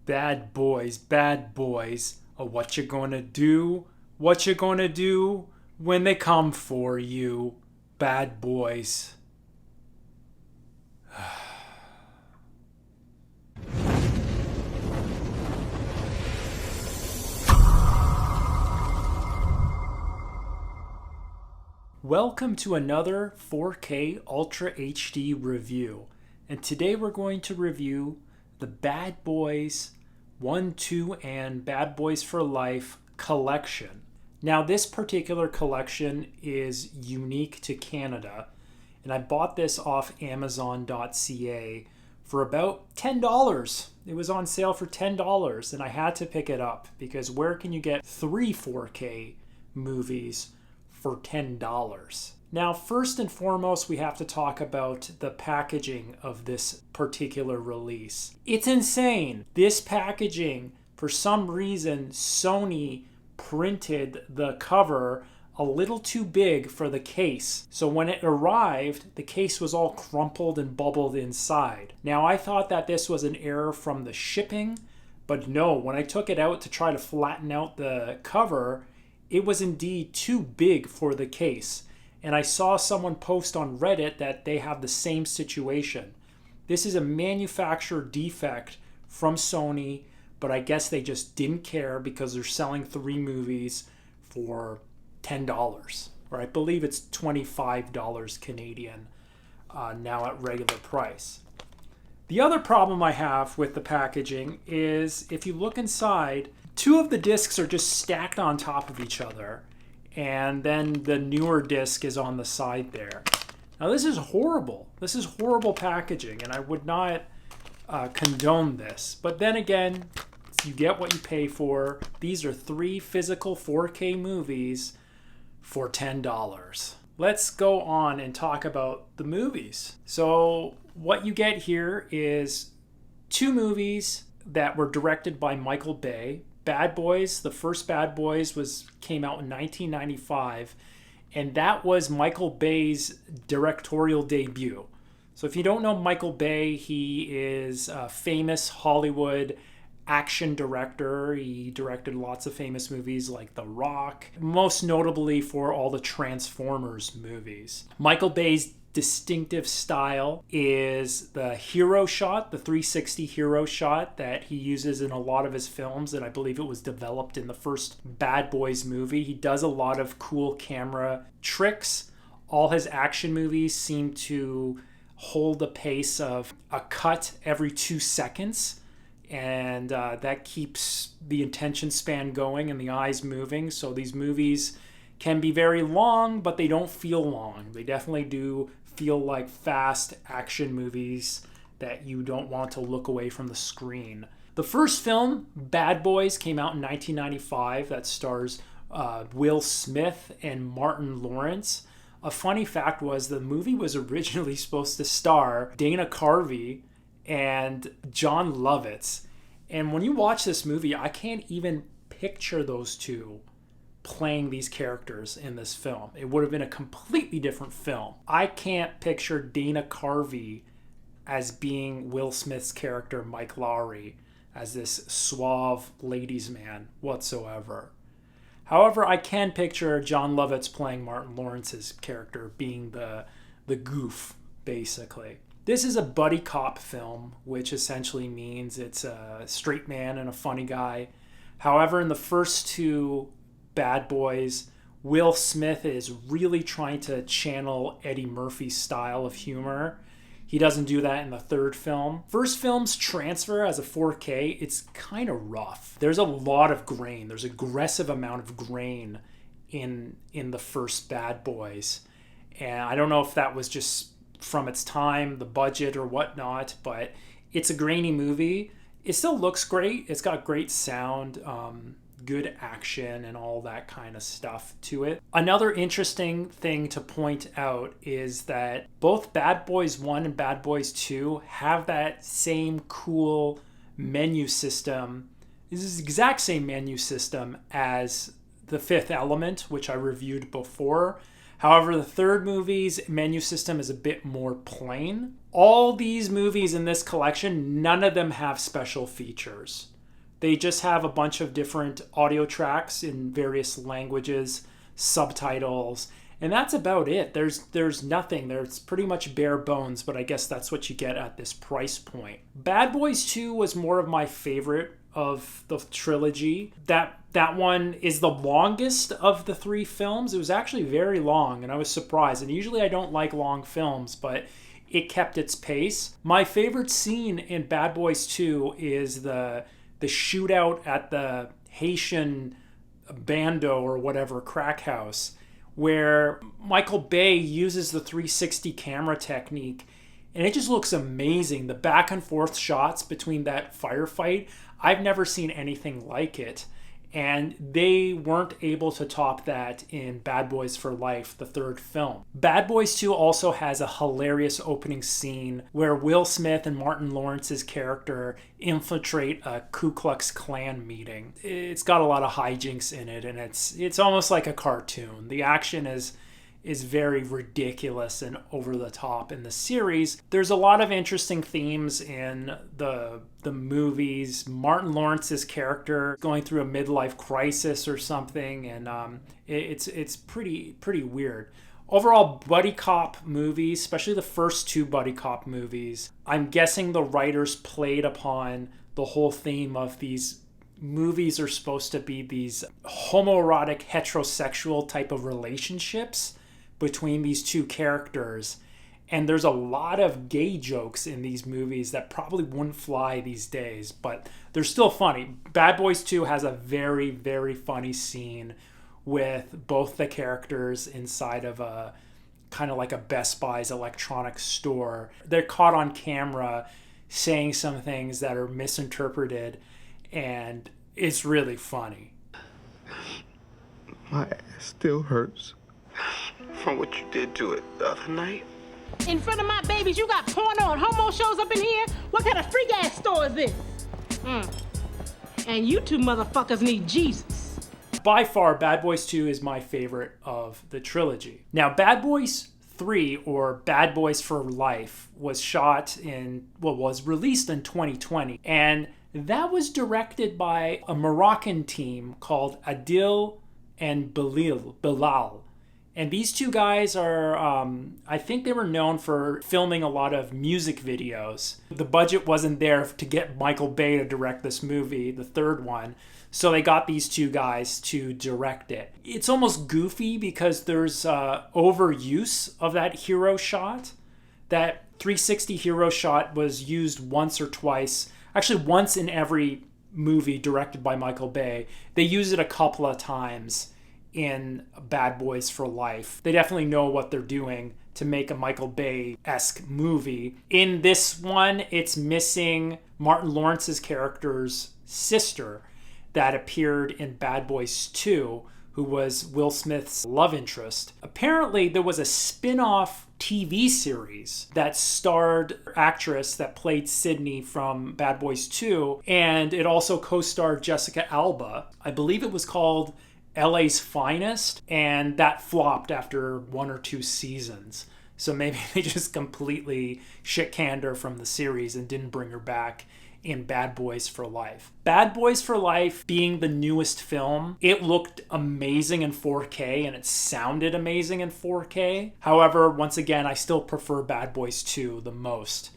Bad boys. What you gonna do? What you gonna do when they come for you? Bad boys. Welcome to another 4K Ultra HD review. And today we're going to review the Bad Boys 1, 2, and Bad Boys for Life collection. Now, this particular collection is unique to Canada, and I bought this off Amazon.ca for about $10. It was on sale for $10, and I had to pick it up because where can you get 3 4K movies for $10? Now, first and foremost, we have to talk about the packaging of this particular release. It's insane. This packaging, for some reason, Sony printed the cover a little too big for the case. So when it arrived, the case was all crumpled and bubbled inside. Now, I thought that this was an error from the shipping, but no, when I took it out to try to flatten out the cover, it was indeed too big for the case. And I saw someone post on Reddit that they have the same situation. This is a manufacturer defect from Sony, but I guess they just didn't care because they're selling 3 movies for $10. Or I believe it's $25 Canadian now at regular price. The other problem I have with the packaging is if you look inside, 2 of the discs are just stacked on top of each other, and then the newer disc is on the side there. Now, this is horrible. This is horrible packaging, and I would not condone this. But then again, you get what you pay for. These are 3 physical 4K movies for $10. Let's go on and talk about the movies. So what you get here is 2 movies that were directed by Michael Bay. Bad Boys, the first Bad Boys came out in 1995, and that was Michael Bay's directorial debut. So if you don't know Michael Bay, he is a famous Hollywood action director. He directed lots of famous movies like The Rock, most notably for all the Transformers movies. Michael Bay's distinctive style is the hero shot, the 360 hero shot that he uses in a lot of his films, and I believe it was developed in the first Bad Boys movie. He does a lot of cool camera tricks. All his action movies seem to hold a pace of a cut every 2 seconds, and that keeps the attention span going and the eyes moving. So these movies can be very long, but they don't feel long. They definitely do feel like fast action movies that you don't want to look away from the screen. The first film, Bad Boys, came out in 1995. That stars Will Smith and Martin Lawrence. A funny fact was the movie was originally supposed to star Dana Carvey and John Lovitz. And when you watch this movie, I can't even picture those two playing these characters in this film. It would have been a completely different film. I can't picture Dana Carvey as being Will Smith's character, Mike Lowry, as this suave ladies' man whatsoever. However, I can picture John Lovitz playing Martin Lawrence's character, being the goof, basically. This is a buddy cop film, which essentially means it's a straight man and a funny guy. However, in the first 2 Bad Boys, Will Smith is really trying to channel Eddie Murphy's style of humor. He doesn't do that in the 3rd film. First film's transfer as a 4K, it's kind of rough. There's a lot of grain. There's aggressive amount of grain in the first Bad Boys. And I don't know if that was just from its time, the budget or whatnot, but it's a grainy movie. It still looks great. It's got great sound, good action and all that kind of stuff to it. Another interesting thing to point out is that both Bad Boys 1 and Bad Boys 2 have that same cool menu system. This is the exact same menu system as The Fifth Element, which I reviewed before. However, the third movie's menu system is a bit more plain. All these movies in this collection, none of them have special features. They just have a bunch of different audio tracks in various languages, subtitles, and that's about it. There's nothing. There's pretty much bare bones, but I guess that's what you get at this price point. Bad Boys 2 was more of my favorite of the trilogy. That one is the longest of the 3 films. It was actually very long, and I was surprised. And usually I don't like long films, but it kept its pace. My favorite scene in Bad Boys 2 is the shootout at the Haitian bando or whatever crack house, where Michael Bay uses the 360 camera technique, and it just looks amazing. The back and forth shots between that firefight, I've never seen anything like it. And they weren't able to top that in Bad Boys for Life, the 3rd film. Bad Boys 2 also has a hilarious opening scene where Will Smith and Martin Lawrence's character infiltrate a Ku Klux Klan meeting. It's got a lot of hijinks in it, and it's almost like a cartoon. The action is very ridiculous and over the top in the series. There's a lot of interesting themes in the movies. Martin Lawrence's character going through a midlife crisis or something, and it's pretty weird. Overall, buddy cop movies, especially the first 2 buddy cop movies, I'm guessing the writers played upon the whole theme of these movies are supposed to be these homoerotic, heterosexual type of relationships between these 2 characters, and there's a lot of gay jokes in these movies that probably wouldn't fly these days, but they're still funny. Bad Boys 2 has a very, very funny scene with both the characters inside of a kind of like a Best Buy's electronics store. They're caught on camera saying some things that are misinterpreted, and it's really funny. My ass still hurts from what you did to it the other night. In front of my babies, you got porno and homo shows up in here? What kind of freak ass store is this? And you 2 motherfuckers need Jesus. By far, Bad Boys 2 is my favorite of the trilogy. Now, Bad Boys 3, or Bad Boys for Life, was released in 2020, and that was directed by a Moroccan team called Adil and Bilal. And these 2 guys are, I think they were known for filming a lot of music videos. The budget wasn't there to get Michael Bay to direct this movie, the 3rd one, so they got these 2 guys to direct it. It's almost goofy because there's overuse of that hero shot. That 360 hero shot was used once or twice, actually once in every movie directed by Michael Bay. They use it a couple of times in Bad Boys for Life. They definitely know what they're doing to make a Michael Bay-esque movie. In this one, it's missing Martin Lawrence's character's sister that appeared in Bad Boys 2, who was Will Smith's love interest. Apparently, there was a spin-off TV series that starred actress that played Sydney from Bad Boys 2, and it also co-starred Jessica Alba. I believe it was called LA's Finest, and that flopped after 1 or 2 seasons. So maybe they just completely shit-canned her from the series and didn't bring her back in Bad Boys for Life. Bad Boys for Life being the newest film, it looked amazing in 4K and it sounded amazing in 4K. However, once again, I still prefer Bad Boys 2 the most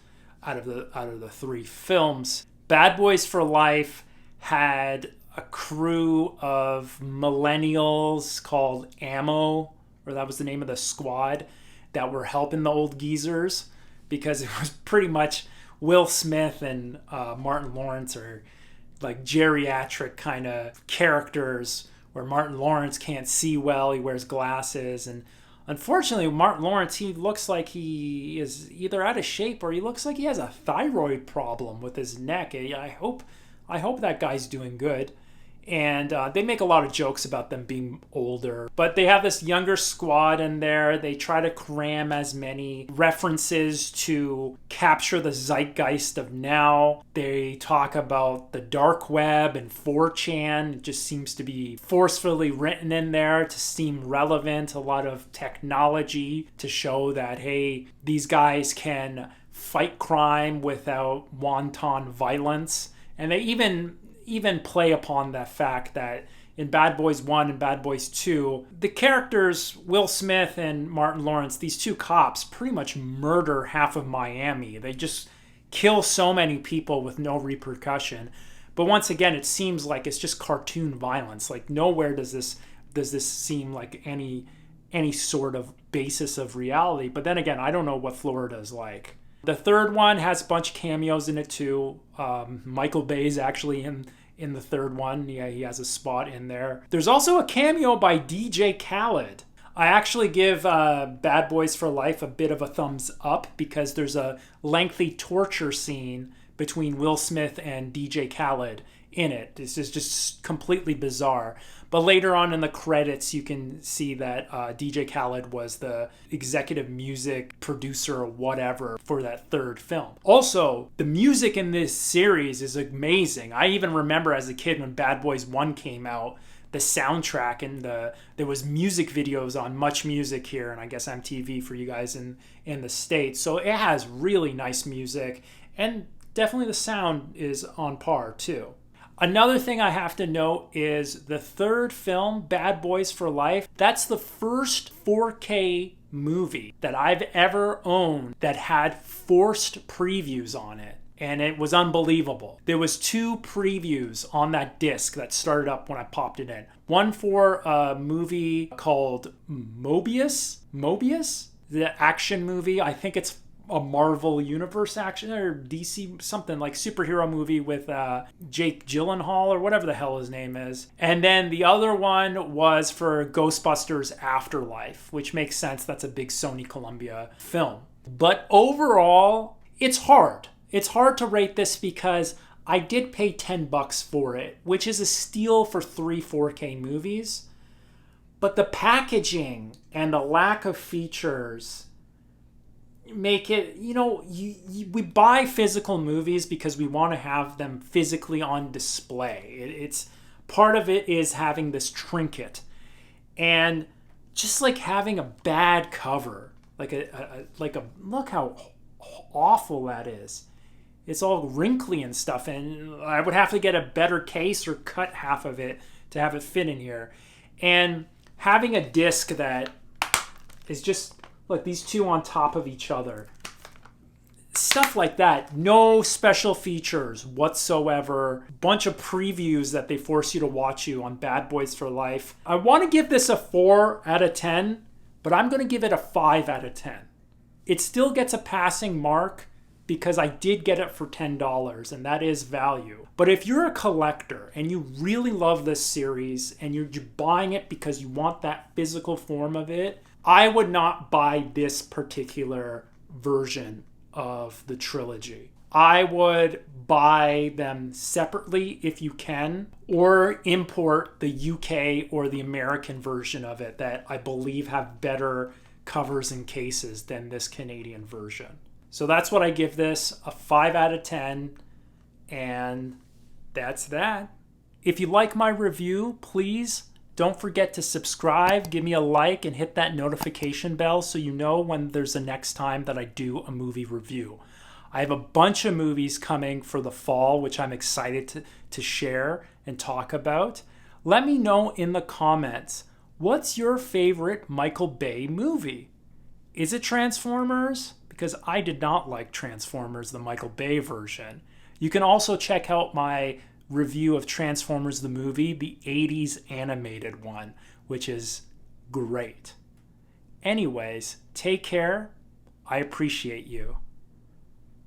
out of the 3 films. Bad Boys for Life had a crew of millennials called Ammo, or that was the name of the squad, that were helping the old geezers, because it was pretty much Will Smith and Martin Lawrence are like geriatric kind of characters, where Martin Lawrence can't see well, he wears glasses, and unfortunately Martin Lawrence, he looks like he is either out of shape or he looks like he has a thyroid problem with his neck. I hope that guy's doing good. And they make a lot of jokes about them being older. But they have this younger squad in there. They try to cram as many references to capture the zeitgeist of now. They talk about the dark web and 4chan. It just seems to be forcefully written in there to seem relevant. A lot of technology to show that, hey, these guys can fight crime without wanton violence. And they even even play upon the fact that in Bad Boys 1 and Bad Boys 2, the characters, Will Smith and Martin Lawrence, these two cops, pretty much murder half of Miami. They just kill so many people with no repercussion. But once again, it seems like it's just cartoon violence. Like nowhere does this seem like any sort of basis of reality. But then again, I don't know what Florida is like. The third one has a bunch of cameos in it too. Michael Bay's actually in the third one. Yeah, he has a spot in there. There's also a cameo by DJ Khaled. I actually give Bad Boys for Life a bit of a thumbs up because there's a lengthy torture scene between Will Smith and DJ Khaled in it. This is just completely bizarre. But later on in the credits, you can see that DJ Khaled was the executive music producer or whatever for that third film. Also, the music in this series is amazing. I even remember as a kid when Bad Boys 1 came out, the soundtrack and there was music videos on Much Music here, and I guess MTV for you guys in the States. So it has really nice music, and definitely the sound is on par too. Another thing I have to note is the third film, Bad Boys for Life. That's the first 4K movie that I've ever owned that had forced previews on it. And it was unbelievable. There was 2 previews on that disc that started up when I popped it in. One for a movie called Mobius, the action movie. I think it's a Marvel Universe action or DC, something like superhero movie with Jake Gyllenhaal or whatever the hell his name is. And then the other one was for Ghostbusters Afterlife, which makes sense. That's a big Sony Columbia film. But overall, it's hard. It's hard to rate this because I did pay $10 for it, which is a steal for 3 4K movies. But the packaging and the lack of features make it, we buy physical movies because we want to have them physically on display. It's part of it is having this trinket, and just like having a bad cover, like a look how awful that is. It's all wrinkly and stuff, and I would have to get a better case or cut half of it to have it fit in here. And having a disc that is just like these 2 on top of each other, stuff like that, no special features whatsoever, bunch of previews that they force you to watch you on Bad Boys for Life. I want to give this a 4 out of 10, but I'm going to give it a 5 out of 10. It still gets a passing mark because I did get it for $10, and that is value. But if you're a collector and you really love this series and you're buying it because you want that physical form of it, I would not buy this particular version of the trilogy. I would buy them separately if you can, or import the UK or the American version of it that I believe have better covers and cases than this Canadian version. So that's what I give this, a 5 out of 10, and that's that. If you like my review, please don't forget to subscribe, give me a like, and hit that notification bell so you know when there's the next time that I do a movie review. I have a bunch of movies coming for the fall, which I'm excited to share and talk about. Let me know in the comments, what's your favorite Michael Bay movie? Is it Transformers? Because I did not like Transformers, the Michael Bay version. You can also check out my review of Transformers the movie, the 80s animated one, which is great. Anyways, take care. I appreciate you.